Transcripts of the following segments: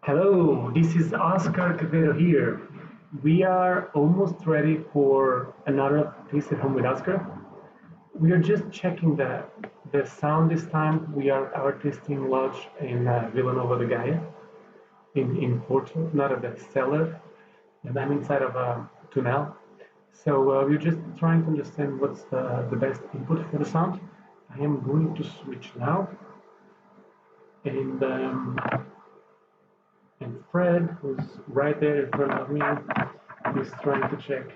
Hello, this is Oscar Quevedo here. We are almost ready for another Taste at Home with Oscar. We are just checking the sound this time. We are our tasting lodge in Villanova de Gaia in Porto, not at the cellar, and I'm inside of a tunnel. So we're just trying to understand what's the best input for the sound. I am going to switch now, and Fred, who's right there in front of me, is trying to check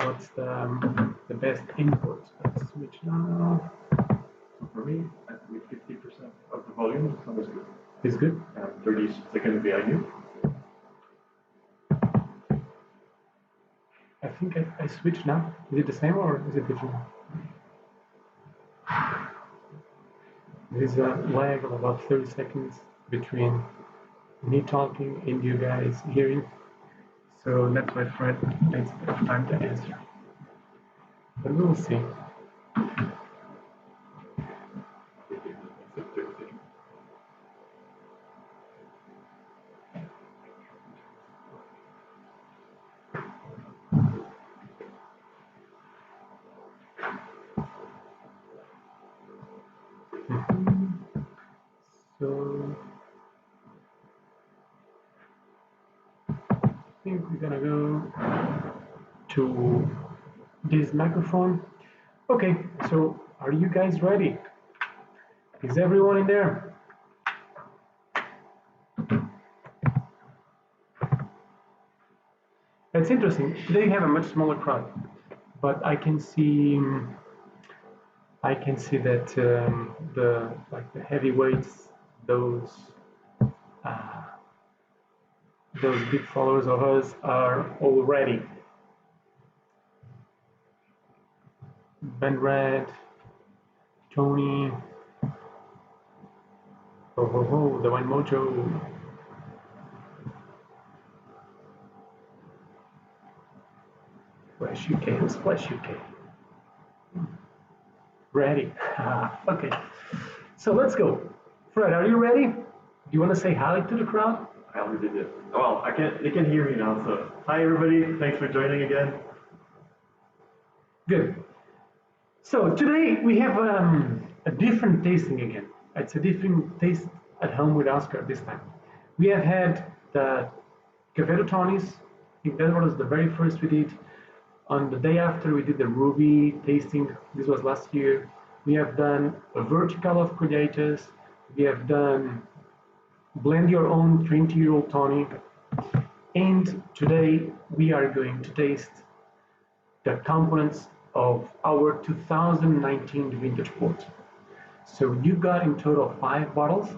what's the best input. Let's switch now. So for me, I think 50% of the volume, the sound is good. Is good? And 30 seconds behind you. I think I switched now. Is it the same or is it different? There is a lag of about 30 seconds between me talking and you guys hearing. So that's why Fred takes a bit of time to answer. But we'll see. So I think we're gonna go to this microphone. Okay, so are you guys ready? Is everyone in there? It's interesting. Today we have a much smaller crowd, but I can see that the heavyweights, uh, those big followers of us are all ready. Ben Red, Tony, the Wine Mojo. Flash UK, who's Flash UK? Ready. Okay, so let's go. Fred, are you ready? Do you want to say hi to the crowd? I already did. Well, they can hear me now, so hi everybody, thanks for joining again. Good. So today we have a different tasting again. It's a different taste at home with Oscar this time. We have had the Quevedo Tonies. I think that was the very first we did. On the day after we did the Ruby tasting, this was last year. We have done a vertical of Colheitas. We have done blend your own 20-year-old tonic. And today we are going to taste the components of our 2019 vintage port. So you got in total 5 bottles,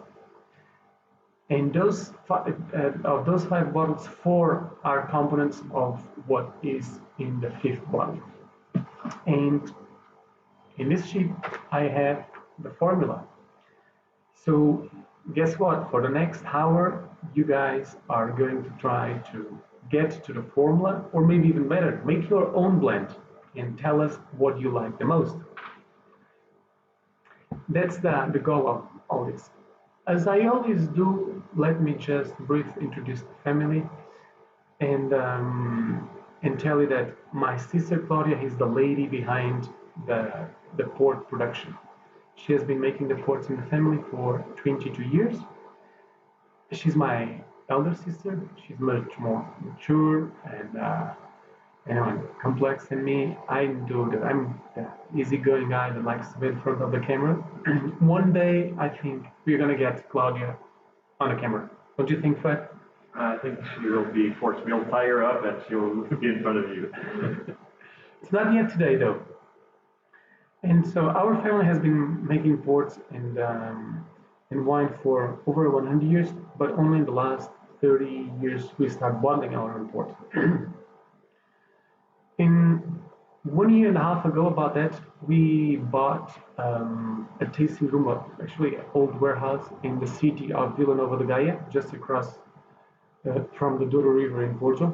and of those 5 bottles, 4 are components of what is in the 5th bottle. And in this sheet, I have the formula. So guess what? For the next hour, you guys are going to try to get to the formula, or maybe even better, make your own blend and tell us what you like the most. That's the goal of all this. As I always do, let me just briefly introduce the family and tell you that my sister Claudia is the lady behind the port production. She has been making the ports in the family for 22 years. She's my elder sister. She's much more mature and complex than me. I'm the easygoing guy that likes to be in front of the camera. One day, I think we're gonna get Claudia on the camera. Don't you think, Fred? I think she will be forced. We'll tie her up and she will be in front of you. It's not yet today, though. And so our family has been making ports and wine for over 100 years, but only in the last 30 years we start bottling our own port. In 1.5 years ago, about that, we bought a tasting room, actually an old warehouse in the city of Villanova de Gaia, just across from the Douro River in Porto.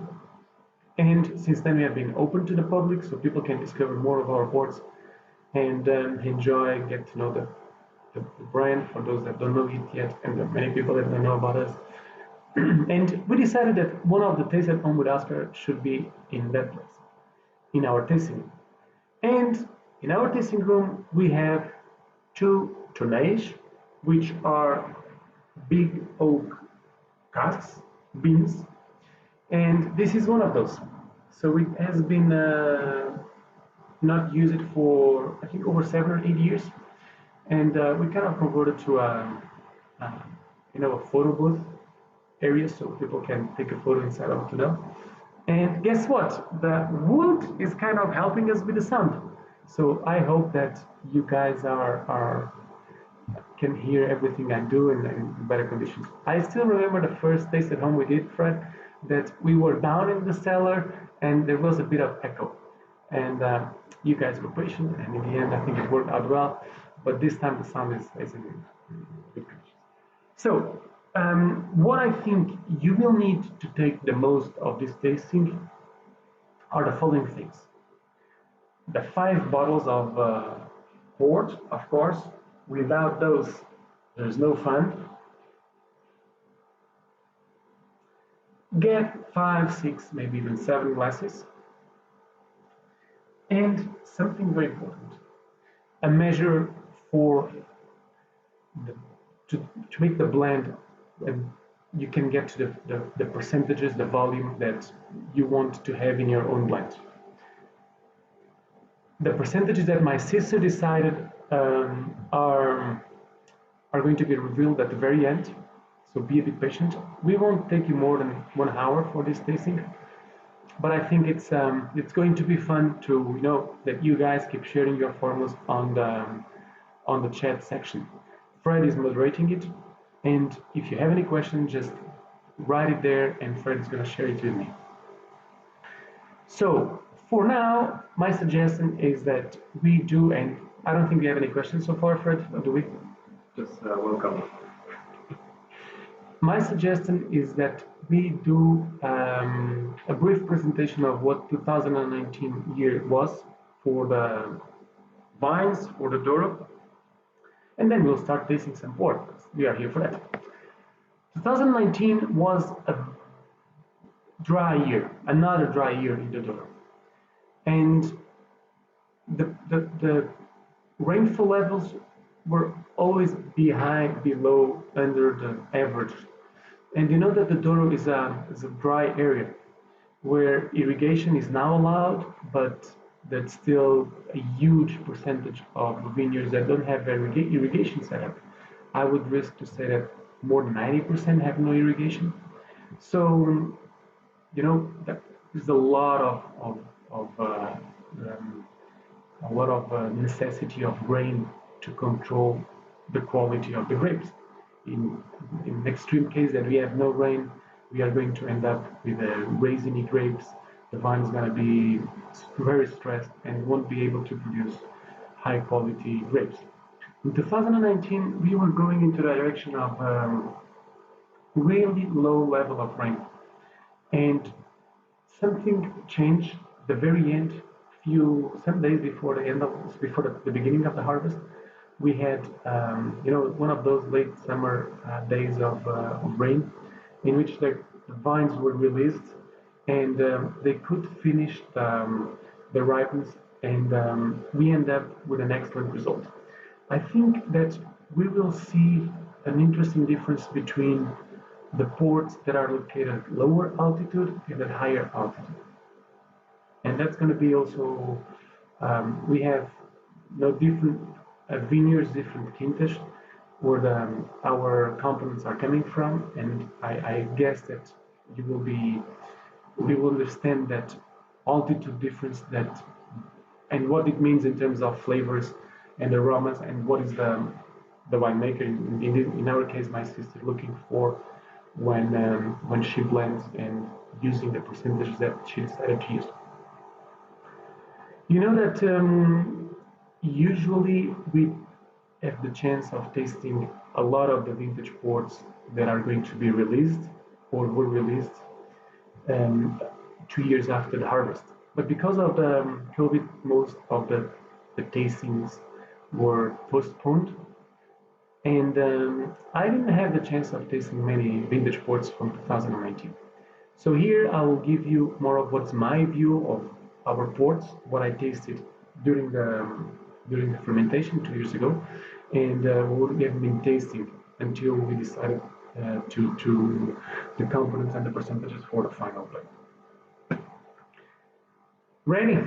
And since then, we have been open to the public, so people can discover more of our ports and enjoy, get to know the brand for those that don't know it yet, and the many people that don't know about us. And we decided that one of the tastes at home with Oscar should be in that place, in our tasting room. And in our tasting room, we have two tonnages, which are big oak casks, beans, and this is one of those. So it has been not used for I think over 7 or 8 years, and we kind of converted to a a photo booth area so people can take a photo inside of the tunnel. And guess what? The wood is kind of helping us with the sound. So I hope that you guys are can hear everything I do in better conditions. I still remember the first taste at home we did, Fred, that we were down in the cellar and there was a bit of echo. And you guys were patient, and in the end, I think it worked out well. But this time the sound is in good condition. So, what I think you will need to take the most of this tasting are the following things: the 5 bottles of port, of course. Without those, there's no fun. Get 5, 6, maybe even 7 glasses. And something very important, a measure for to make the blend, and you can get to the percentages, the volume that you want to have in your own blend. The percentages that my sister decided are going to be revealed at the very end, so be a bit patient. We won't take you more than 1 hour for this tasting, but I think it's going to be fun to that you guys keep sharing your formulas on the chat section. Fred is moderating it, and if you have any questions, just write it there, and Fred is going to share it with me. So for now, my suggestion is that we do, and I don't think we have any questions so far, Fred, do we? Just welcome. My suggestion is that we do a brief presentation of what 2019 year was for the vines, for the Douro, and then we'll start tasting some port. We are here for that. 2019 was a dry year, another dry year in the Douro. And the rainfall levels were always below, under the average. And you know that the Douro is a dry area where irrigation is now allowed, but that's still a huge percentage of vineyards that don't have irrigation set up. I would risk to say that more than 90% have no irrigation. So, there's a lot of necessity of rain to control the quality of the grapes. In an extreme case that we have no rain, we are going to end up with raisiny grapes. The vine is going to be very stressed and won't be able to produce high quality grapes. In 2019, we were going into the direction of really low level of rain, and something changed the very end. Some days before the beginning of the harvest, we had one of those late summer days of rain, in which the vines were released, and they could finish the ripeness, and we end up with an excellent result. I think that we will see an interesting difference between the ports that are located at lower altitude and at higher altitude. And that's going to be also, we have different vineyards, different quintas, where our components are coming from, and I guess that you will understand that altitude difference, and what it means in terms of flavors and aromas, and what is the winemaker, in our case, my sister, looking for when she blends and using the percentages that she decided to use. You know that usually we have the chance of tasting a lot of the vintage ports that are going to be released or were released 2 years after the harvest. But because of the COVID, most of the tastings were postponed. And I didn't have the chance of tasting many vintage ports from 2019. So here I will give you more of what's my view of our ports, what I tasted during the fermentation 2 years ago, and what we have been tasting until we decided to the components and the percentages for the final blend. Ready?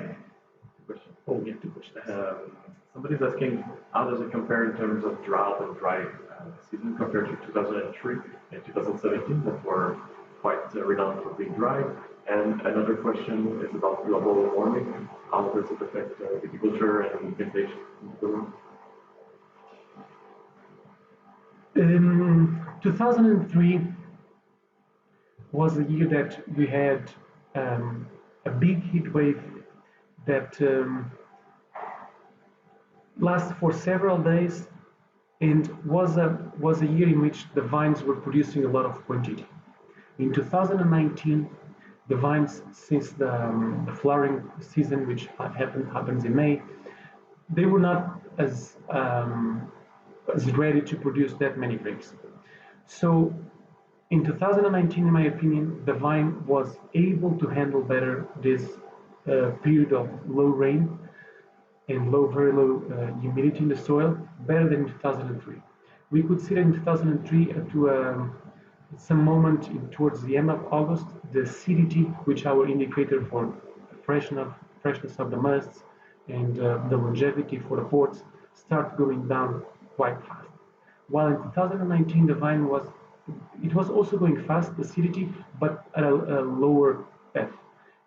Question. Oh, we have two questions. Somebody's asking, how does it compare in terms of drought and dry season compared to 2003 and 2017 that were quite renowned for being dry? And another question is about global warming. How does it affect viticulture and vegetation in the room? 2003 was a year that we had a big heat wave that lasted for several days and was a year in which the vines were producing a lot of quantity. In 2019, the vines, since the flowering season, which happens in May, they were not as ready to produce that many grapes. So in 2019, in my opinion, the vine was able to handle better this period of low rain and very low humidity in the soil, better than in 2003. We could see that in 2003 to some moment towards the end of August, the acidity, which our indicator for freshness of the musts and the longevity for the ports, start going down quite fast. While in 2019 the vine was also going fast, the acidity, but at a lower path.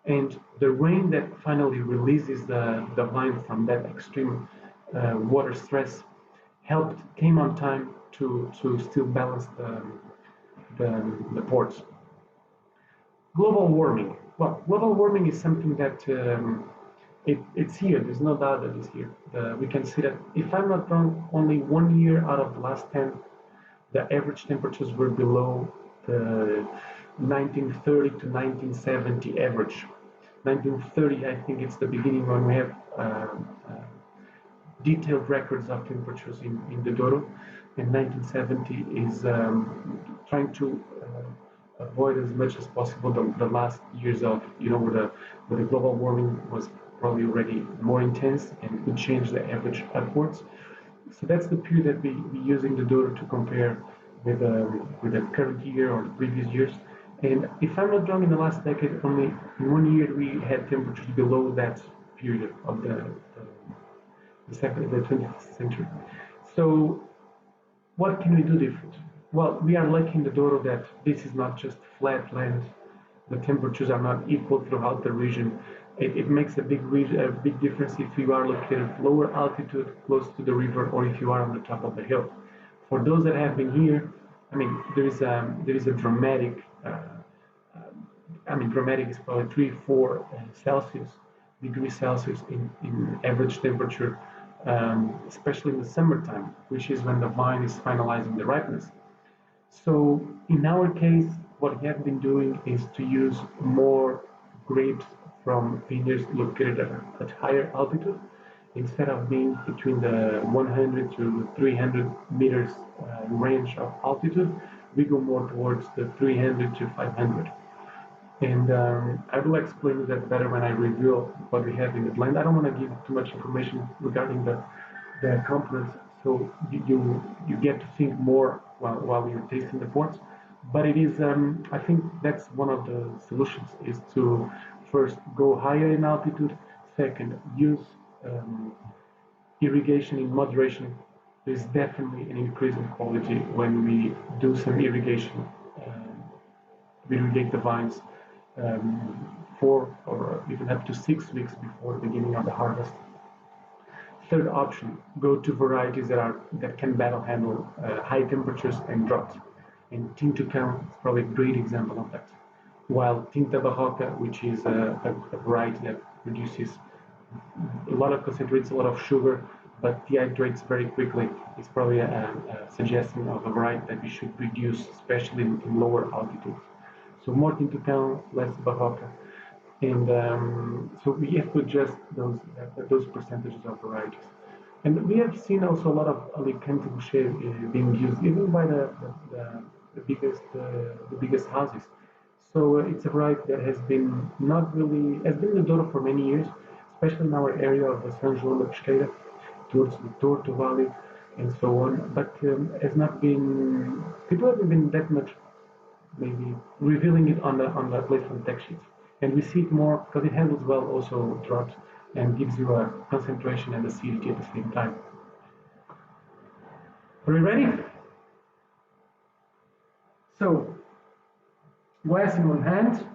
And the rain that finally releases the vine from that extreme water stress came on time to still balance the ports. Global warming. Well, global warming is something that it's here. There's no doubt that it's here. We can see that, if I'm not wrong, only 1 year out of the last 10, the average temperatures were below the 1930 to 1970 average. 1930, I think it's the beginning when we have detailed records of temperatures in the Douro, and 1970 is trying to avoid as much as possible the last years of, where the global warming was probably already more intense and could change the average upwards. So that's the period that we use in the Douro to compare with the current year or the previous years. And if I'm not wrong, in the last decade, only in 1 year we had temperatures below that period of the 20th century. So what can we do different? Well, we are lucky in the Douro that this is not just flat land. The temperatures are not equal throughout the region. It makes a big difference if you are located at lower altitude, close to the river, or if you are on the top of the hill. For those that have been here, I mean, there is a dramatic. Dramatic is probably 3-4 degrees Celsius in average temperature, especially in the summertime, which is when the vine is finalizing the ripeness. So in our case, what we have been doing is to use more grapes from vineyards located at higher altitude. Instead of being between the 100 to 300 meters range of altitude, we go more towards the 300 to 500. And I will explain that better when I reveal what we have in the blend. I don't want to give too much information regarding the components, so you get to think more while you're tasting the ports. But it is, I think that's one of the solutions, is to first go higher in altitude. Second, use irrigation in moderation. There's definitely an increase in quality when we do some irrigation. We irrigate the vines 4 or even up to 6 weeks before the beginning of the harvest. Third option, go to varieties that can handle high temperatures and drought. And Tinto Cão is probably a great example of that. While Tinta Barroca, which is a variety that produces a lot of concentrates, a lot of sugar, but dehydrates very quickly, is probably a suggestion of a variety that we should reduce, especially in lower altitudes. So more Tinto Cão, less Barroca. And so we have to adjust those percentages of varieties. And we have seen also a lot of Alicante Boucher being used, even by the biggest houses. So it's a variety that has been not really has been in the Douro for many years, especially in our area of the São João da Pesqueira, towards the Torto Valley, and so on. But has not been people haven't been that much maybe revealing it on the placement text sheets. And we see it more because it handles well also drought and gives you a concentration and acidity at the same time. Are we ready? So, glass in one hand,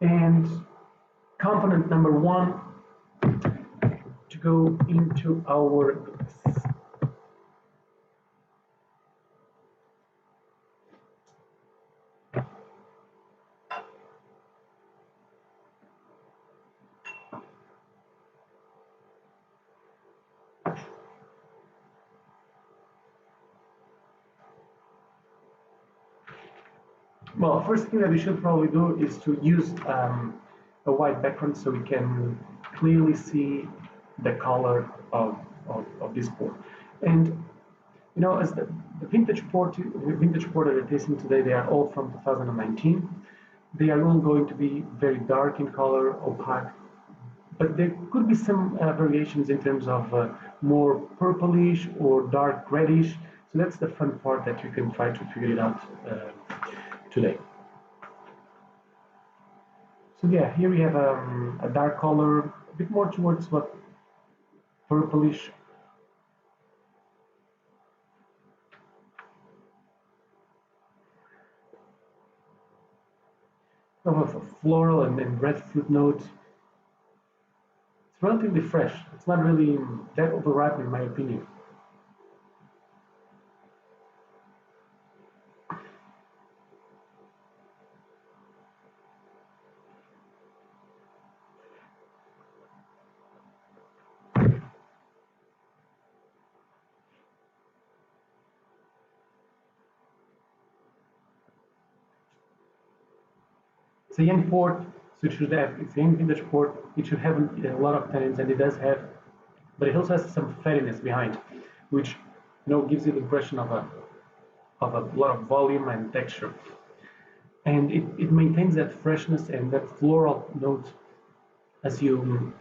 and component number one to go into our glass. Well, first thing that we should probably do is to use a white background so we can clearly see the color of this port. And you know, as the vintage port that we're tasting today, they are all from 2019. They are all going to be very dark in color, opaque, but there could be some variations in terms of more purplish or dark reddish. So that's the fun part that you can try to figure it out today. So yeah, here we have a dark color, a bit more towards what purplish. Of a floral and red fruit note. It's relatively fresh. It's not really that overripe in my opinion. It's a young port, so it's a young vintage port. It should have a lot of tannins, and it does have, but it also has some fattiness behind, which gives you the impression of a lot of volume and texture, and it maintains that freshness and that floral note as you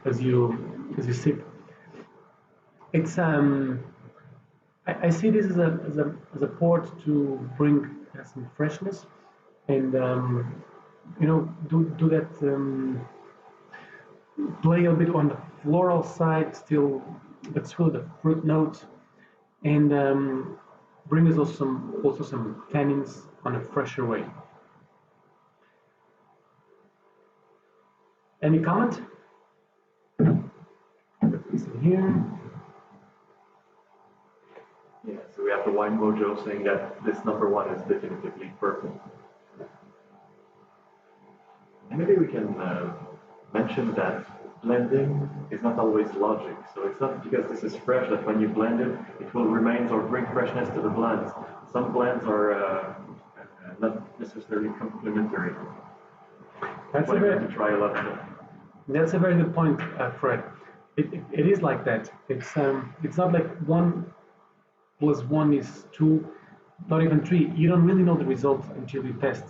sip. It's I see this as a port to bring some freshness and do that play a bit on the floral side still, but still the fruit note, and bring us also some tannins on a fresher way. Any comment? Put this in here. Yeah, so we have the Wine Mojo saying that this number one is definitively purple. And maybe we can mention that blending is not always logic. So it's not because this is fresh that when you blend it, it will remain or bring freshness to the blends. Some blends are not necessarily complementary. That's why we have to try a lot of them. That's a very good point, Fred. It is like that. It's not like 1 + 1 is 2, not even 3. You don't really know the result until you test.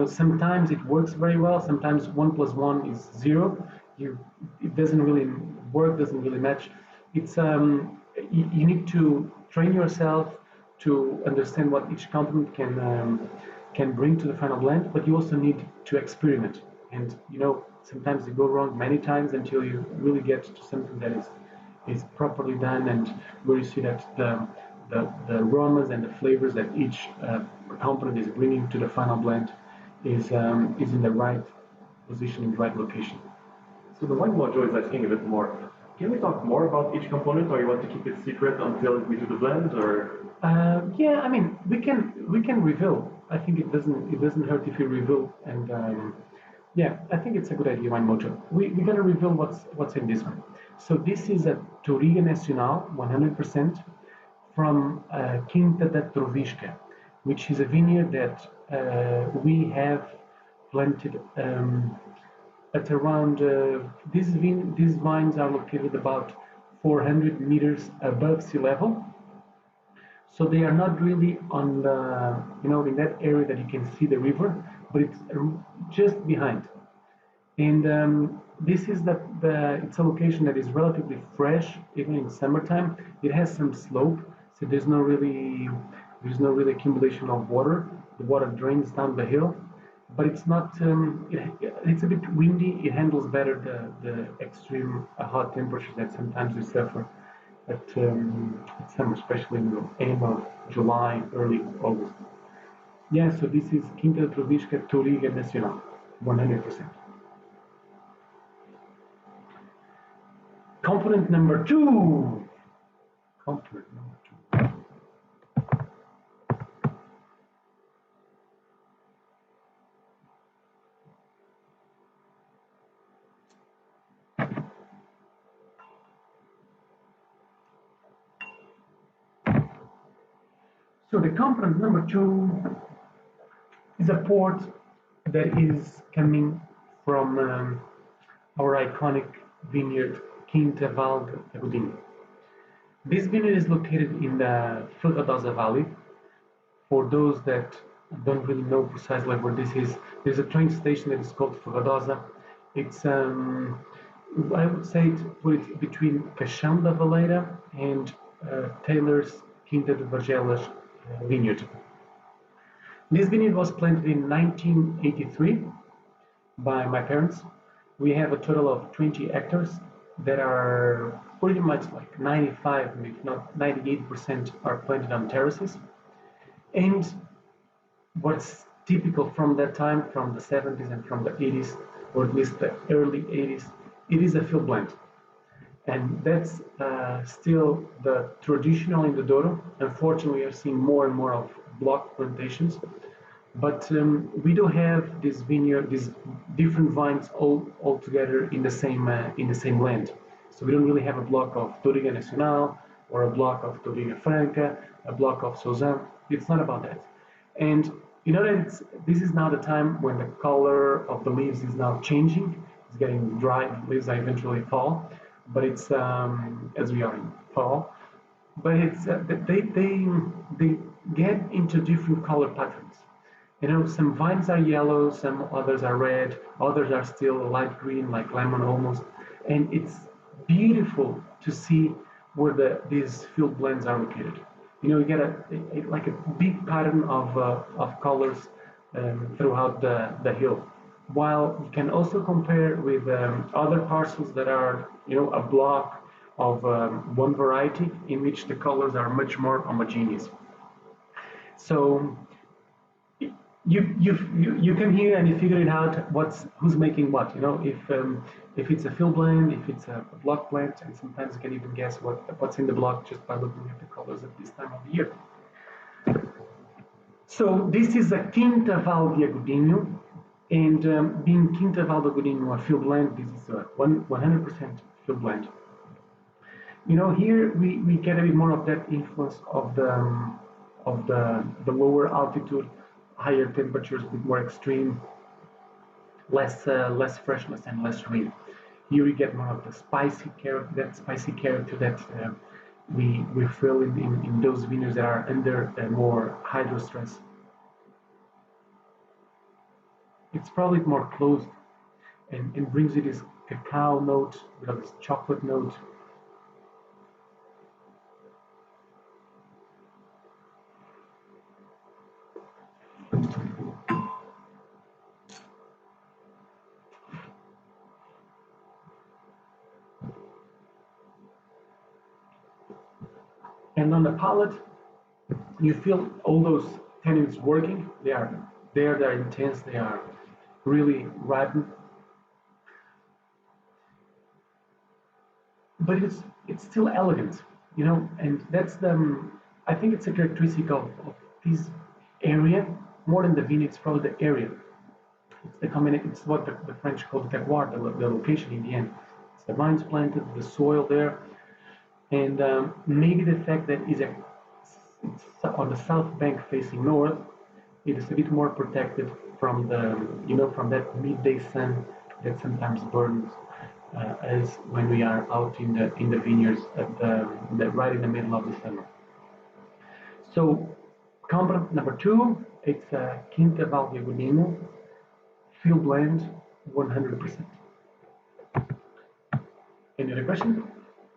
Sometimes it works very well. Sometimes 1 + 1 is 0. It doesn't really work. Doesn't really match. It's you need to train yourself to understand what each component can bring to the final blend. But you also need to experiment. And sometimes you go wrong many times until you really get to something that is properly done, and where you see that the aromas and the flavors that each component is bringing to the final blend is in the right position, in the right location. So the Wine Mojo is asking a bit more. Can we talk more about each component, or you want to keep it secret until we do the blend, or? Yeah, I mean we can reveal. I think it doesn't hurt if you reveal, and yeah, I think it's a good idea, Wine Mojo. We're gonna reveal what's in this one. So this is a Touriga Nacional, 100% from Quinta da Trovisca, which is a vineyard that we have planted at around these vines are located about 400 meters above sea level. So they are not really on the, in that area that you can see the river, but it's just behind. And this is it's a location that is relatively fresh, even in summertime. It has some slope, so there's no really accumulation of water. The water drains down the hill, but it's not. It's a bit windy. It handles better the extreme hot temperatures that sometimes we suffer at summer, especially in the end of July, early August. Yeah, so this is Quinta de Trovisca Toriga Nacional, 100%. Component number two. Component number two. So the component number two is a port that is coming from our iconic vineyard, Quinta Val de Godinho. This vineyard is located in the Fogadosa Valley. For those that don't really know precisely where this is, there's a train station that is called Fogadosa. It's, I would say, put it between Caixão da Valeira and Taylor's Quinta de Vargelas vineyard. This vineyard was planted in 1983 by my parents. We have a total of 20 hectares that are pretty much like 95, if not 98% are planted on terraces. And what's typical from that time, from the 70s and from the 80s, or at least the early 80s, it is a field blend. And that's still the traditional in the Douro. Unfortunately, we are seeing more and more of block plantations. But we do have this vineyard, these different vines all together in the same land. So we don't really have a block of Toriga Nacional or a block of Toriga Franca, a block of Sauzin. It's not about that. And you know that this is now the time when the color of the leaves is now changing. It's getting dry. The leaves eventually fall, but it's as we are in fall. But it's they get into different color patterns. Some vines are yellow, some others are red, others are still light green, like lemon almost. And it's beautiful to see where these field blends are located. You get like a big pattern of colors throughout the hill. While you can also compare with other parcels that are, a block of one variety in which the colors are much more homogeneous. So you come here and you figure it out who's making what. If it's a field blend, if it's a block blend, and sometimes you can even guess what's in the block just by looking at the colors at this time of the year. So this is a Quinta Val de Godinho, and being Quinta Val de Godinho a field blend, this is a 100% field blend. Here we get a bit more of that influence of the lower altitude, higher temperatures, a bit more extreme, less freshness and less rain. Here we get more of the spicy character that we feel in those vineyards that are under more hydro stress. It's probably more closed and brings you this cacao note, this chocolate note. And on the palate, you feel all those tannins working. They are there, they're intense, they are really ripened. But it's still elegant, and that's I think it's a characteristic of this area, more than the vineyard, it's probably the area. It's what the French call the terroir, the location in the end. It's the vines planted, the soil there, and maybe the fact that it's on the south bank facing north, it is a bit more protected from from that midday sun that sometimes burns as when we are out in the vineyards right in the middle of the summer. So component number 2, it's a Quinta Val de Agodinho field blend 100%. Any other question?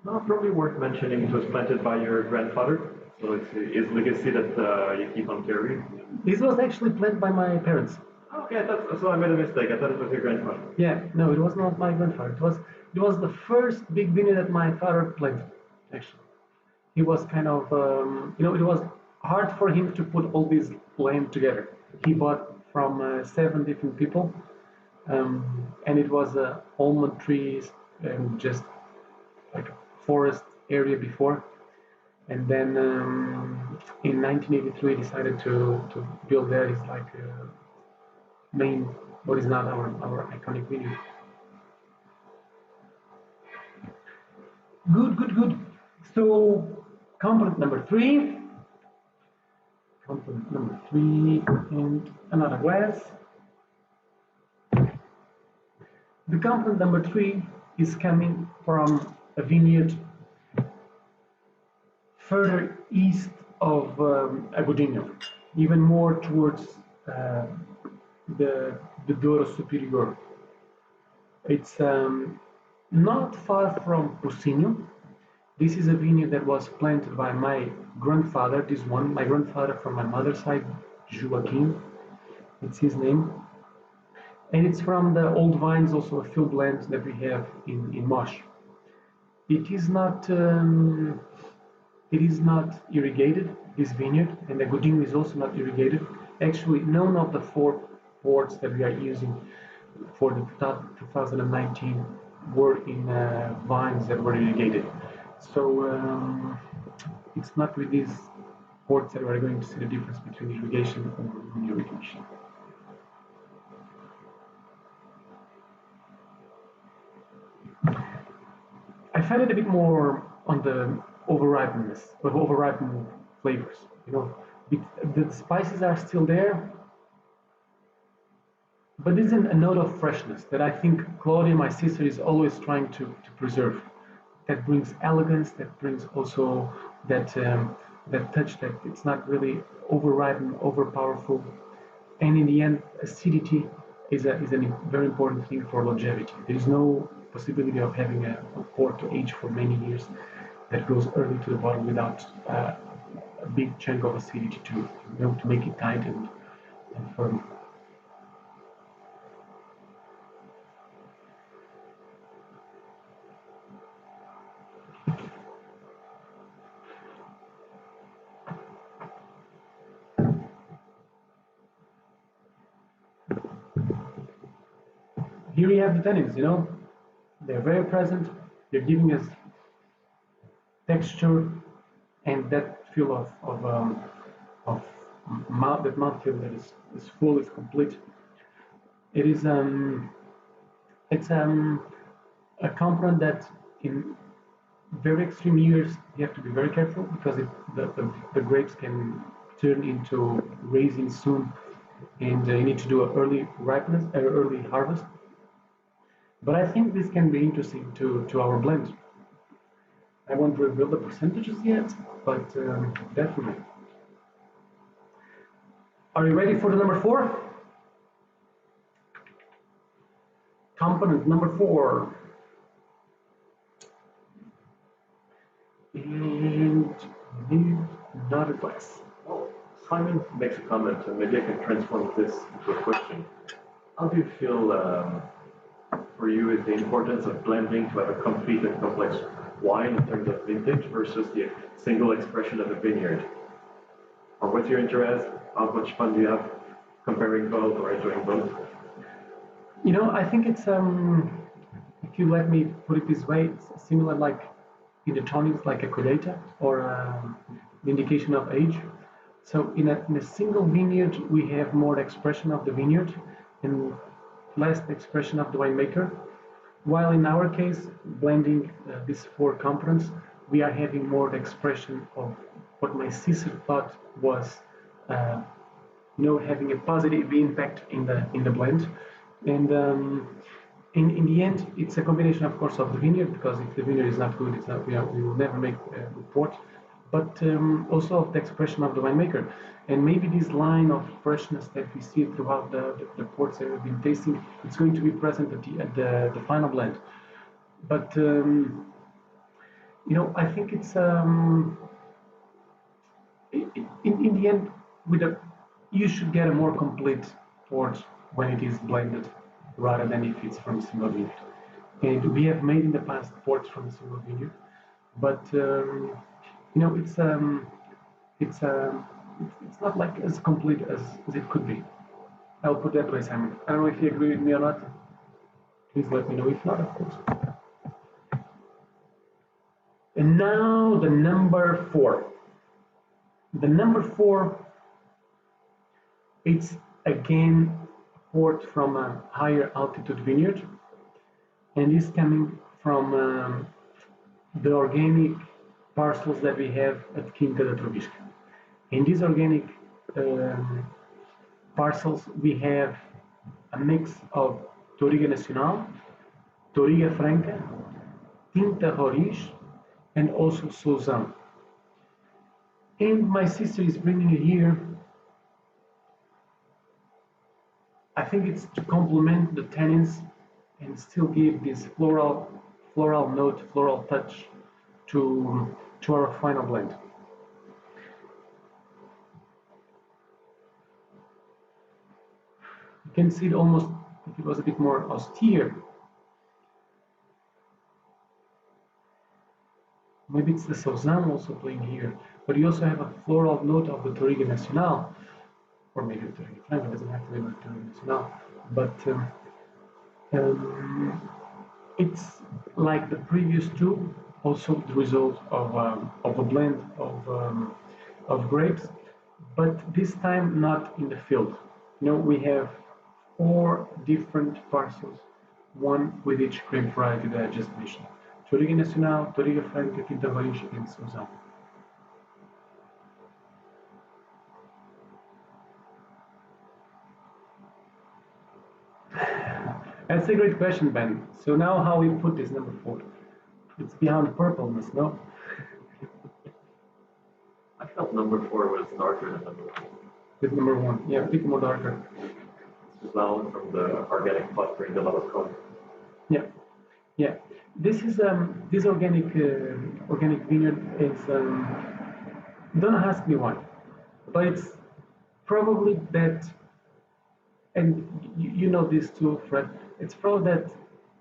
Not probably worth mentioning it was planted by your grandfather, so it's legacy that you keep on carrying. This was actually planted by my parents. Okay, so I made a mistake. I thought it was your grandfather. Yeah, no, it was not my grandfather. It was the first big vineyard that my father planted. Actually, he was kind of it was hard for him to put all this land together. He bought from 7 different people, and it was almond trees and just like a forest area before. And then in 1983, decided to build there. It's like main, what is not our iconic vineyard. Good. So component number 3, and another glass. The component number 3 is coming from a vineyard further east of Agodinho, even more towards the Douro Superior. It's not far from Pocinho. This is a vineyard that was planted by my grandfather, my grandfather from my mother's side, Joaquim, it's his name. And it's from the old vines, also a field blend that we have in Mosh. It is not irrigated, this vineyard, and the Godinho is also not irrigated. Actually, none of the 4 ports that we are using for the 2019 were in vines that were irrigated. So it's not with these ports that we're going to see the difference between irrigation and non-irrigation. I find it a bit more on the overripened flavors. The spices are still there, but there's a note of freshness that I think Claudia, my sister, is always trying to preserve. That brings elegance, that brings also that touch that it's not really overripened, overpowerful, and in the end, acidity is a very important thing for longevity. There is no possibility of having a port to age for many years that goes early to the bottle without a big chunk of acidity to make it tight and firm. Here we have the tannins, they're very present. They're giving us texture and that feel of that mouthfeel that is full, is complete. It is it's a component that in very extreme years you have to be very careful because the grapes can turn into raisins soon, and you need to do an early ripeness or early harvest. But I think this can be interesting to our blend. I won't reveal the percentages yet, but definitely. Are you ready for the number 4? Component number 4. And need another glass. Well, Simon makes a comment, and maybe I can transform this into a question. How do you feel for you is the importance of blending to have a complete and complex wine in terms of vintage versus the single expression of a vineyard? Or what's your interest? How much fun do you have comparing both or enjoying both? I think it's if you let me put it this way, it's similar like in the tonics, like a colheita or the indication of age. So in a single vineyard, we have more expression of the vineyard and less expression of the winemaker. While in our case, blending these 4 components, we are having more the expression of what my sister thought was, having a positive impact in the blend. And in the end, it's a combination, of course, of the vineyard, because if the vineyard is not good, it's not, we will never make good port, but also of the expression of the winemaker. And maybe this line of freshness that we see throughout the ports that we've been tasting, it's going to be present at the final blend. But I think it's in the end, you should get a more complete port when it is blended, rather than if it's from a single vineyard. And we have made in the past ports from a single vineyard, but it's not like as complete as it could be. I'll put that way, Simon. I don't know if you agree with me or not. Please let me know if not, of course. And now the number 4. The number 4, it's again port from a higher altitude vineyard, and is coming from the organic parcels that we have at Quinta da Trovisca. In these organic parcels, we have a mix of Touriga Nacional, Touriga Franca, Tinta Roriz, and also Sauzão. And my sister is bringing it here. I think it's to complement the tannins and still give this floral note, floral touch to our final blend. You can see it almost, if it was a bit more austere. Maybe it's the Sauzão also playing here, but you also have a floral note of the Touriga Nacional, or maybe the Touriga Franca, doesn't have to be the Touriga Nacional, but it's like the previous two, also the result of a blend of grapes, but this time not in the field. We have 4 different parcels, one with each grape variety that I just mentioned. Touriga Nacional, Touriga Franca, Tinta Roriz, and Sauzão. That's a great question, Ben. So now how we put this number 4? It's beyond purpleness, no? I felt number 4 was darker than number 1. With number 1, yeah, a bit more darker. This is now from the organic clustering, the lava color. Yeah, yeah. This is this organic vineyard is. Don't ask me why, but it's probably that, and you know this too, Fred. It's probably that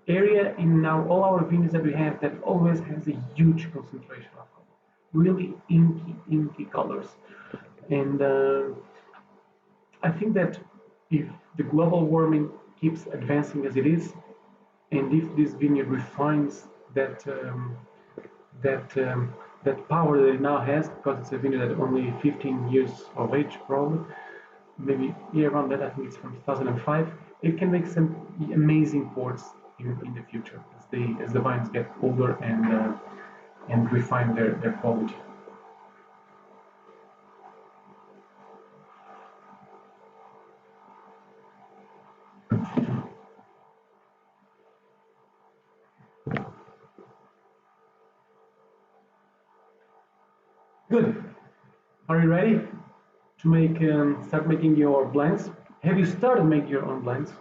area in all our vineyards that we have that always has a huge concentration of color, really inky colors, and I think that if the global warming keeps advancing as it is, and if this vineyard refines that power that it now has, because it's a vineyard that only 15 years of age, probably, maybe around that, I think it's from 2005, it can make some amazing ports in the future as the vines get older and refine their quality. Good. Are you ready to start making your blends? Have you started making your own blends?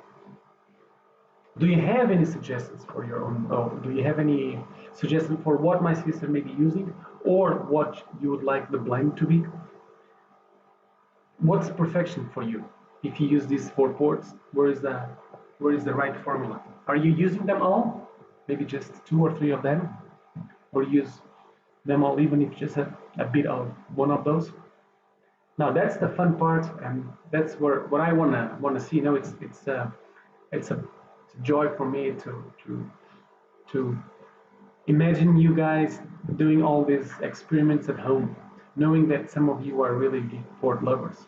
Do you have any suggestions for your own? Do you have any suggestions for what my sister may be using, or what you would like the blend to be? What's perfection for you? If you use these 4 ports, where is the right formula? Are you using them all? Maybe just 2 or 3 of them, or use them all, even if just a bit of one of those. Now that's the fun part, and that's what I wanna see. It's a joy for me to imagine you guys doing all these experiments at home, knowing that some of you are really big port lovers.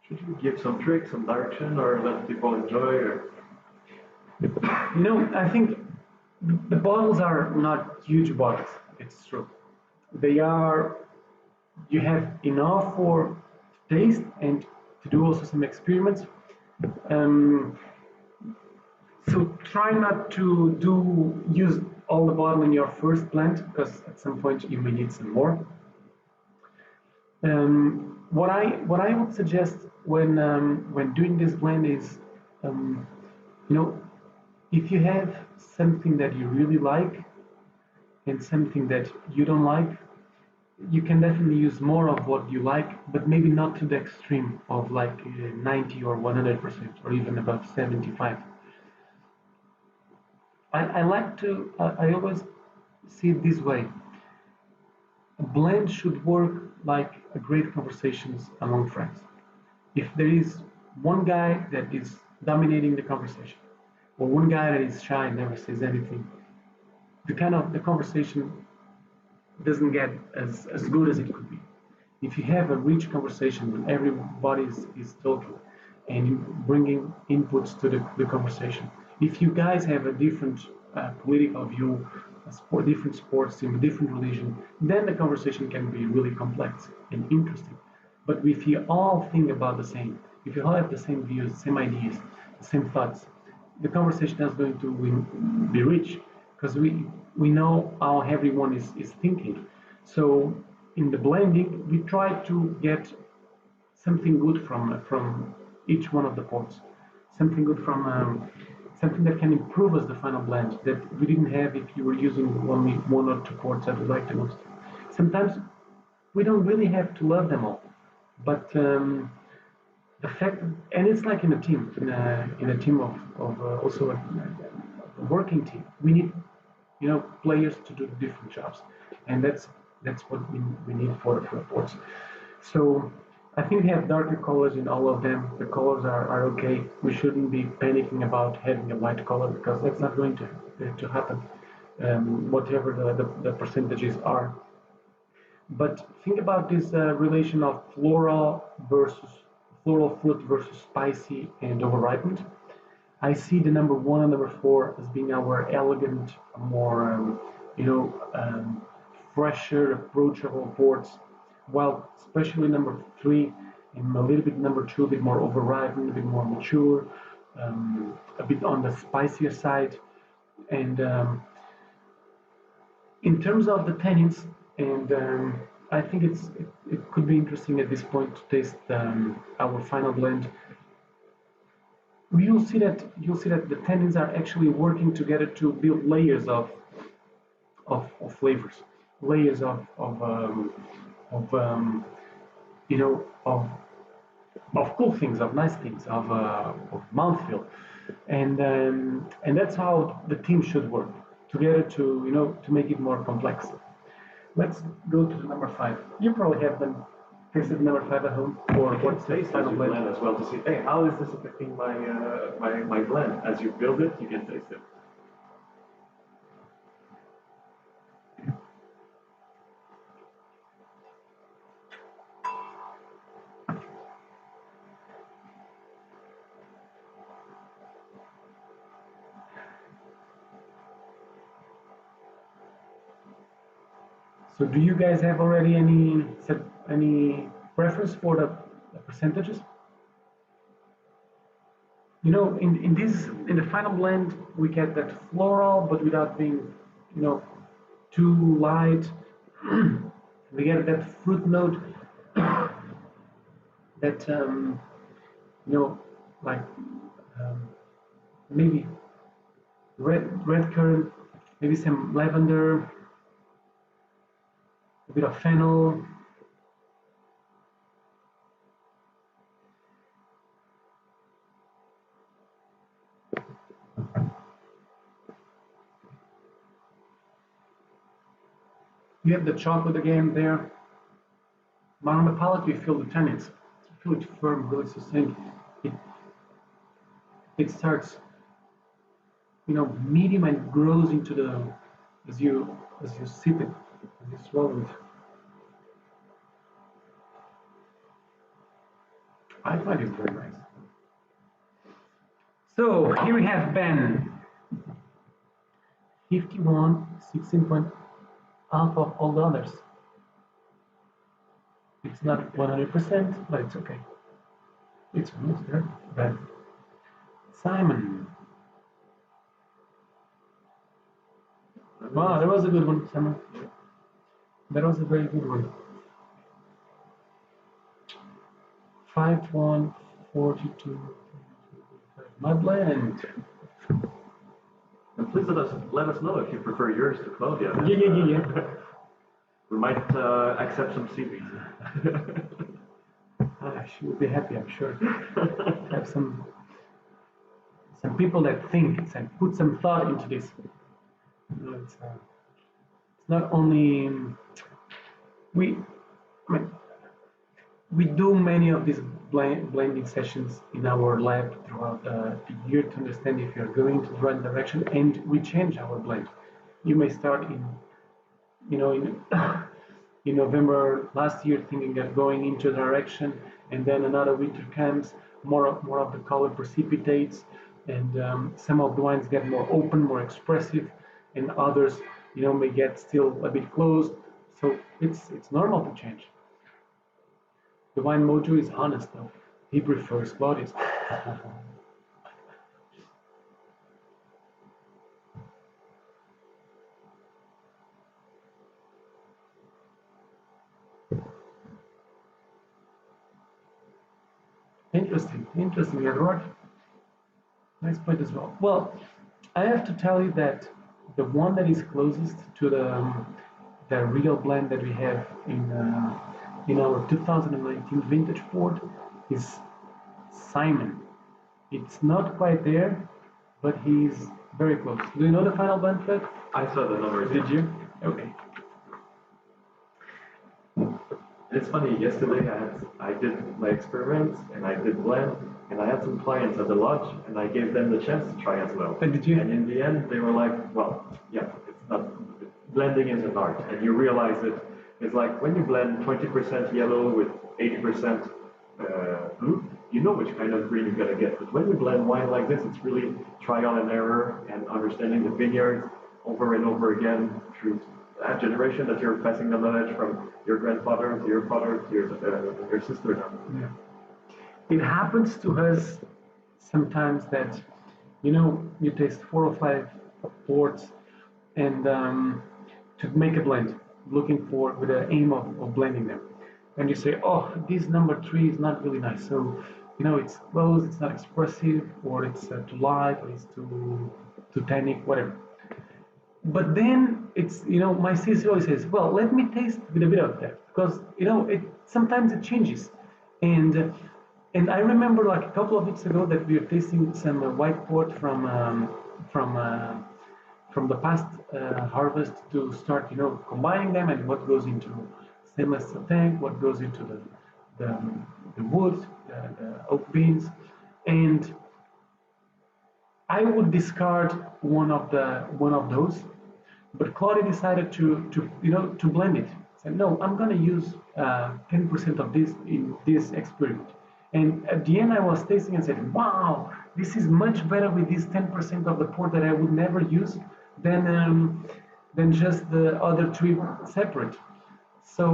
Should you give some tricks, some direction, or let people enjoy? Or... I think the bottles are not huge bottles. It's true. They are. You have enough for taste and to do also some experiments. So try not to use all the bottle in your first blend, because at some point you may need some more. What I would suggest when doing this blend is, you know, if you have something that you really like and something that you don't like, you can definitely use more of what you like, but maybe not to the extreme of like 90 or 100% or even above 75. I like to, I always see it this way. A blend should work like a great conversations among friends. If there is one guy that is dominating the conversation, or one guy that is shy and never says anything, the conversation doesn't get as good as it could be. If you have a rich conversation when everybody is talking and you bringing inputs to the conversation, if you guys have a different political view, different sports team, a different religion, then the conversation can be really complex and interesting. But if you all think about the same, if you all have the same views, the same ideas, the same thoughts, the conversation is going to be rich because we know how everyone is thinking. So in the blending, we try to get something good from each one of the pots, something good from something that can improve us the final blend that we didn't have if you were using only one or two pots that we like the most. Sometimes we don't really have to love them all, but the fact, and it's like in a team, in a team of also a working team, we need players to do different jobs, and that's what we need for the ports. So I think we have darker colors in all of them. The colors are okay. We shouldn't be panicking about having a white color because that's not going to happen, whatever the percentages are. But think about this relation of floral fruit versus spicy and overripened. I see the number one and number four as being our elegant, more fresher, approachable ports, while especially number three and a little bit number two, a bit more overripened, a bit more mature, a bit on the spicier side, and in terms of the tannins, and I think it could be interesting at this point to taste our final blend. You'll see that the tannins are actually working together to build layers of flavors, layers of you know of cool things, of nice things, of mouthfeel, and that's how the team should work together to make it more complex. Let's go to the number five. You probably have them tasted number five at home, or what's the Taste as final you blend? blend as well to see, hey, how is this affecting my blend? As you build it, you can taste it. So do you guys have already any preference for the percentages? In the final blend, we get that floral, but without being, you know, too light. We get that fruit note that, like maybe red currant, maybe some lavender, a bit of fennel. You have the chocolate again there. But on the palate, you feel the tannins. You feel it firm, really sustained. It, it starts, medium and grows into the as you sip it, as you swallow it. I find it very nice. So here we have Ben, 51, 16 point half of all the others. It's not 100%, but it's okay. It's almost there. Ben. Simon, Wow, that was a good one, Simon. That was a very good one. 5-1, 42. My blend. And please let us know if you prefer yours to Claudia. Yeah. We might accept some CVs. She will be happy, I'm sure. Have some people that think and put some thought into this. It's not only we do many of these blending sessions in our lab throughout the year to understand if you're going to the right direction, and we change our blend. You may start in in November last year thinking of going into a direction, and then another winter comes, more of the color precipitates, and some of the wines get more open, more expressive, and others may get still a bit closed. So it's normal to change. The wine mojo is honest though. He prefers Claudius. Interesting, Edward. Nice point as well. Well, I have to tell you that the one that is closest to the real blend that we have in our 2019 vintage port is Simon. It's not quite there, but he's very close. Do you know the final blend, Fred? I saw the numbers. Did you? Okay. It's funny, yesterday I did my experiments and I did blend, and I had some clients at the lodge and I gave them the chance to try as well. And did you? And in the end they were like, well, yeah, it's not, blending is an art, and you realize it's like when you blend 20% yellow with 80% blue, you know which kind of green you're gonna get. But when you blend wine like this, it's really trial and error and understanding the vineyards over and over again through that generation that you're passing the knowledge from your grandfather to your father to your sister now. Yeah. It happens to us sometimes that you taste 4 or 5 ports and to make a blend, looking for with the aim of blending them, and you say, oh, this number 3 is not really nice, so it's close, it's not expressive, or it's too light, or it's too tannic, whatever. But then it's my CC always says, well, let me taste with a bit of that, because it sometimes it changes, and I remember like a couple of weeks ago that we were tasting some white port from the past harvest to start combining them, and what goes into stainless tank, what goes into the wood, the oak beans, and I would discard one of those, but Claudia decided to blend it. Said, no, I'm going to use 10% of this in this experiment. And at the end, I was tasting and said, wow, this is much better with this 10% of the port that I would never use than just the other 3 separate. So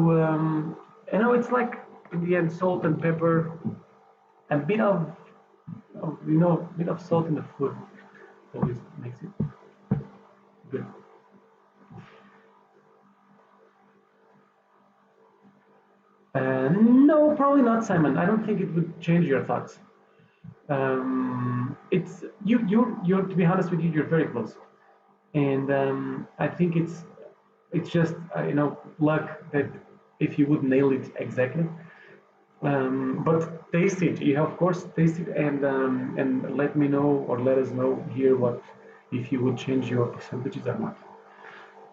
it's like in the end, salt and pepper, a bit of bit of salt in the food always makes it good. No, probably not, Simon. I don't think it would change your thoughts. It's you're to be honest with you, you're very close, and I think it's just luck that if you would nail it exactly. But taste it. You of course taste it, and let me know, or let us know here what if you would change your percentages or not.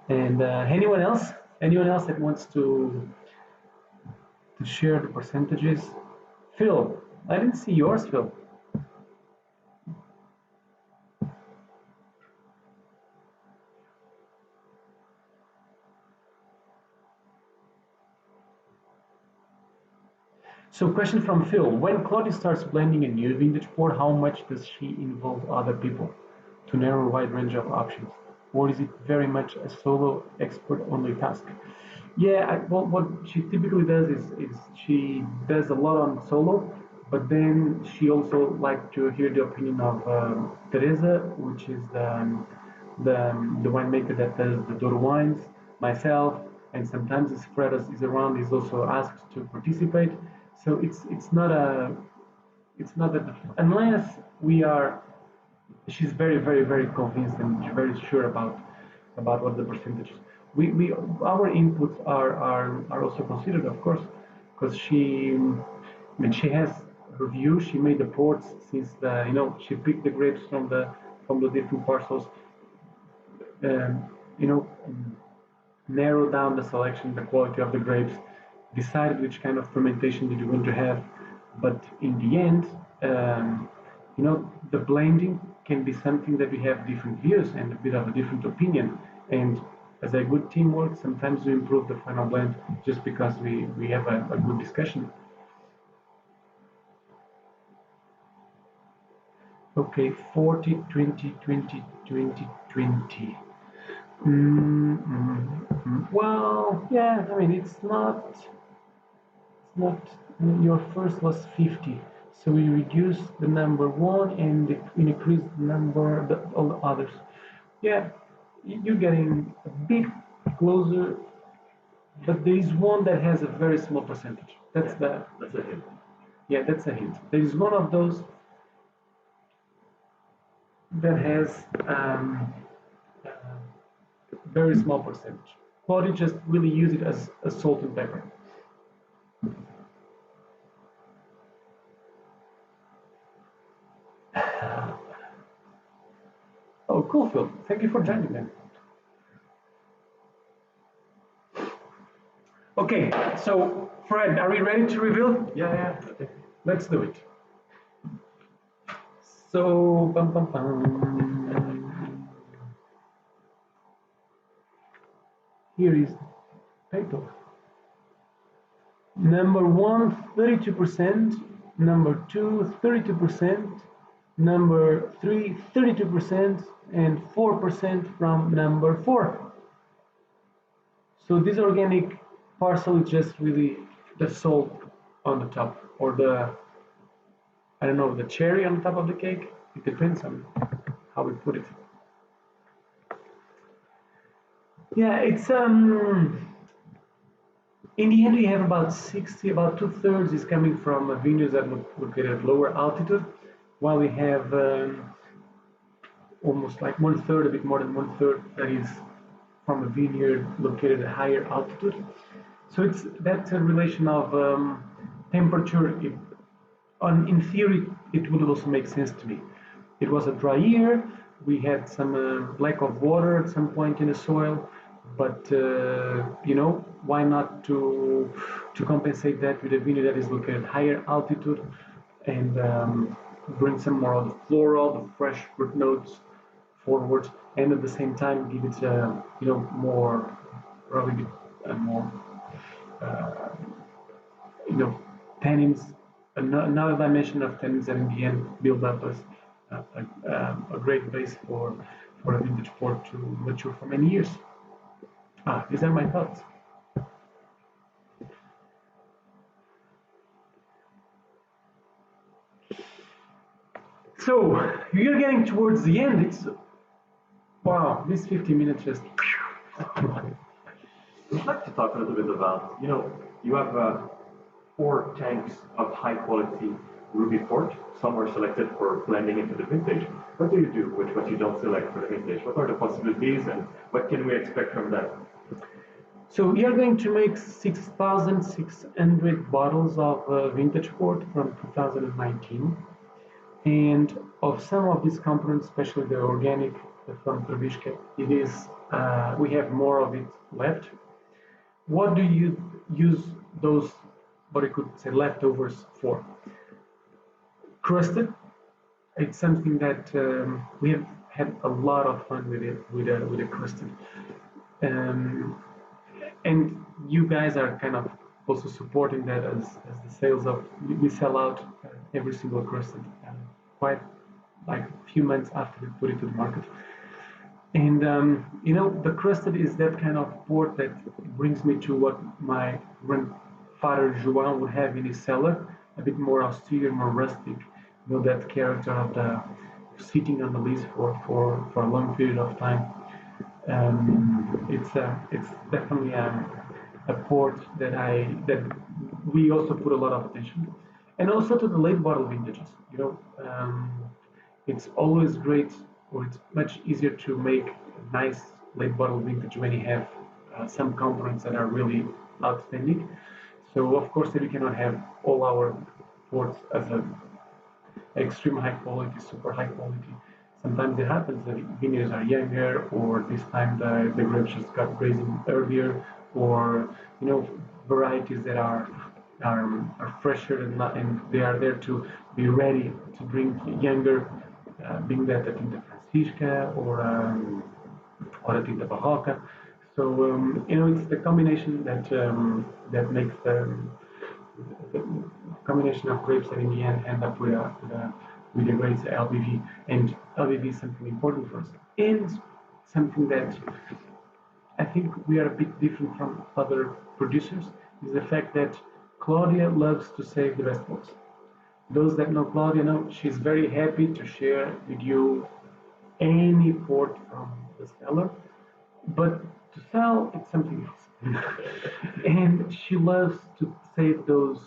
And anyone else that wants to share the percentages? Phil, I didn't see yours, Phil. So question from Phil, when Claudia starts blending a new vintage port, how much does she involve other people to narrow a wide range of options? Or is it very much a solo expert-only task? Yeah, what she typically does is she does a lot on solo, but then she also likes to hear the opinion of Teresa, which is the winemaker that does the Douro wines, myself, and sometimes if Fredas is around, he's also asked to participate. So it's not that unless we are, she's very very convinced and very sure about what the percentages. We our inputs are also considered, of course, because I mean, she has her view. She made the ports since the she picked the grapes from the different parcels. You know, narrow down the selection, the quality of the grapes, decide which kind of fermentation that you want to have. But in the end, the blending can be something that we have different views and a bit of a different opinion. And as a good teamwork, sometimes we improve the final blend just because we have a good discussion. Okay, 40, 20, 20, 20, 20. Well, yeah, I mean, it's not, your first was 50. So we reduce the number one and increase the number, all the others. Yeah, you're getting a bit closer, but there is one that has a very small percentage. That's a hint. Yeah, that's a hint. There is one of those that has very small percentage. Claudia just really use it as a salt and pepper. Oh, cool, Phil. Thank you for joining me. Okay, so Fred, are we ready to reveal? Yeah. Okay. Let's do it. So, here is paper. Number one, 32%. Number two, 32%. Number three, 32%. And 4% from number four. So this organic parcel is just really the salt on the top, or the, I don't know, the cherry on top of the cake. It depends on how we put it. Yeah, it's in the end we have about 60, about 2/3 is coming from vineyards that located at lower altitude, while we have almost like 1/3, a bit more than 1/3 that is from a vineyard located at higher altitude. So that's a relation of temperature. In theory, it would also make sense to me. It was a dry year. We had some lack of water at some point in the soil, but why not to compensate that with a vineyard that is located at higher altitude and bring some more of the floral, the fresh fruit notes forward, and at the same time give it more, probably more tannins, another dimension of tannins that in the end build up as a great base for a vintage port to mature for many years. These are my thoughts. So you're getting towards the end. It's wow, this 50 minutes just. I'd like to talk a little bit about, you have 4 tanks of high quality ruby port. Some were selected for blending into the vintage. What do you do with what you don't select for the vintage? What are the possibilities and what can we expect from that? So we are going to make 6,600 bottles of vintage port from 2019. And of some of these components, especially the organic from Trubisky, it is, we have more of it left. What do you use those, what I could say, leftovers for? Crusted. It's something that we have had a lot of fun with it, with the crusted. And you guys are kind of also supporting that as the sales of, we sell out every single crusted quite like a few months after we put it to the market. And the crusted is that kind of port that brings me to what my grandfather João would have in his cellar, a bit more austere, more rustic, that character of the sitting on the list for a long period of time. It's definitely a port that we also put a lot of attention, and also to the late bottle vintages. It's always great, or it's much easier to make a nice late bottle vintage when you have some components that are really outstanding. So of course, we cannot have all our ports as a extreme high quality, super high quality. Sometimes it happens that vineyards are younger, or this time the grapes just got grazing earlier, or varieties that are fresher and they are there to be ready to drink younger, being that the Tinta Francisca or the Tinta Barroca. So it's the combination that makes the combination of grapes that in the end up with a great LBV. And LBV is something important for us, and something that I think we are a bit different from other producers is the fact that Claudia loves to save the best books. Those that know Claudia know she's very happy to share with you any port from the cellar, but to sell it's something else. And she loves to save those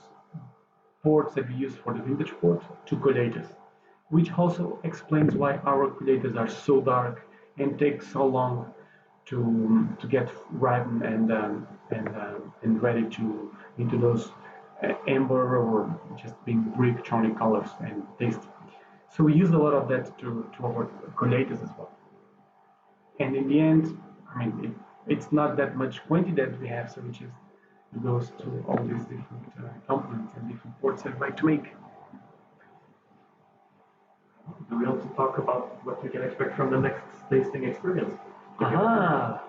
ports that we use for the vintage port to collators, which also explains why our collators are so dark and take so long to get ripened and ready to into those amber or just being brick tawny colors and taste. So we use a lot of that to our collators as well. And in the end, I mean, it's not that much quantity that we have, so we just goes to all these different components and different ports I'd like to make. Do we also talk about what we can expect from the next tasting experience? Aha!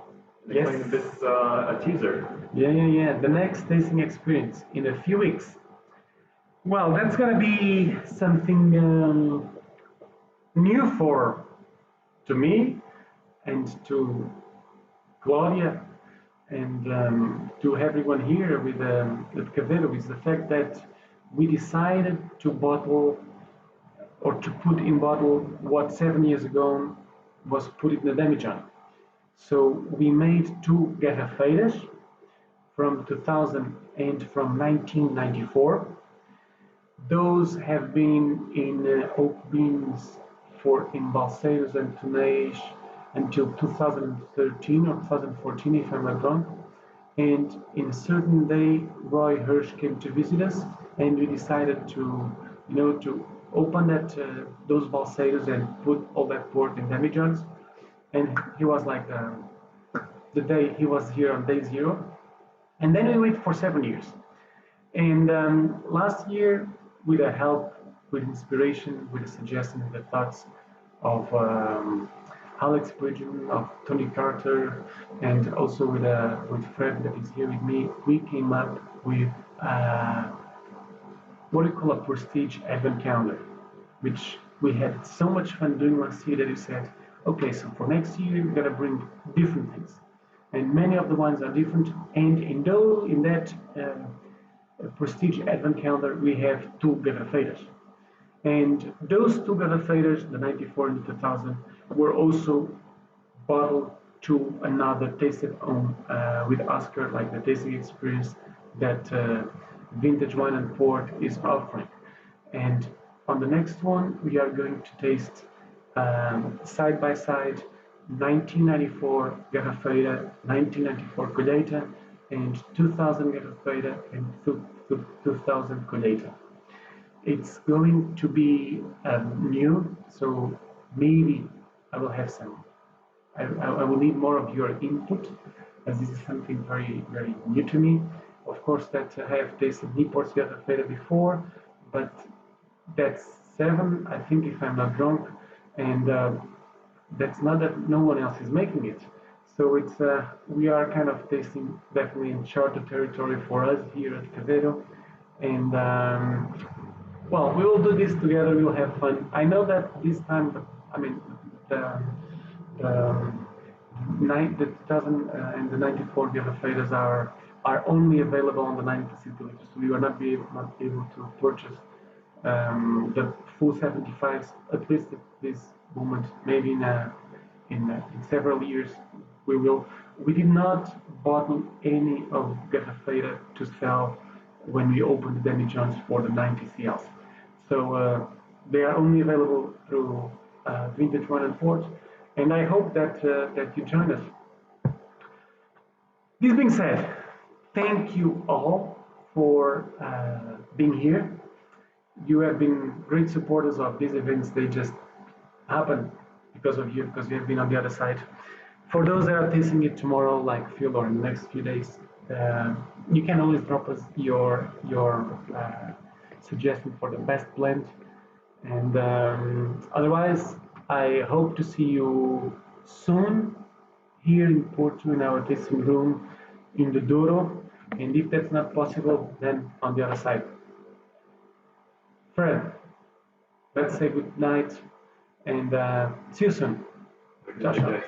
Yes. Explain this a teaser. Yeah. The next tasting experience in a few weeks. Well, that's gonna be something new to me and to Claudia and to everyone here with Quevedo is the fact that we decided to bottle or to put in bottle what 7 years ago was put in the demijohn. So we made two garrafeiras from 2000 and from 1994. Those have been in oak beans in Balseiros and Tunais until 2013 or 2014, if I'm not wrong. And in a certain day, Roy Hirsch came to visit us, and we decided to open those Balseiros and put all that port in demijohns. And he was like the day he was here on day zero. And then we waited for 7 years. And last year, with the help, with inspiration, with the suggestions, the thoughts of Alex Bridgen, of Tony Carter, and also with Fred that is here with me, we came up with what we call a prestige advent calendar, which we had so much fun doing last year that we said, okay, so for next year we're gonna bring different things, and many of the ones are different. And in that prestige advent calendar, we have two garrafeiras, and those two garrafeiras, the 94 and the 2000, were also bottled to another tasted on with Oscar, like the tasting experience that Vintage Wine and Port is offering. And on the next one, we are going to taste side by side 1994 Garrafeira, 1994 Colheita, and 2000 Garrafeira and 2000 Colheita. It's going to be new, so maybe I will have some. I will need more of your input, as this is something very, very new to me. Of course, that I have tasted Newport's Garrafeira before, but that's 7, I think, if I'm not wrong, and that's not that no one else is making it. So it's we are kind of tasting definitely in charter territory for us here at Quevedo, and well, we will do this together. We will have fun. I know that this time, I mean, the 2000 and the 94 Garrafeiras are only available on the 9 facilities, so we will not be able to purchase the full 75s, at least at this moment, maybe in several years, we will. We did not bottle any of Garrafeira to sell when we opened the demijohns for the 90 CLs. So they are only available through Vintage One and Port, and I hope that you join us. This being said, thank you all for being here. You have been great supporters of these events. They just happen because of you, because you have been on the other side. For those that are tasting it tomorrow, like Phil, or in the next few days, you can always drop us your suggestion for the best blend. And otherwise, I hope to see you soon here in Porto in our tasting room in the Douro. And if that's not possible, then on the other side. Fred, let's say good night and see you soon. Ciao, ciao.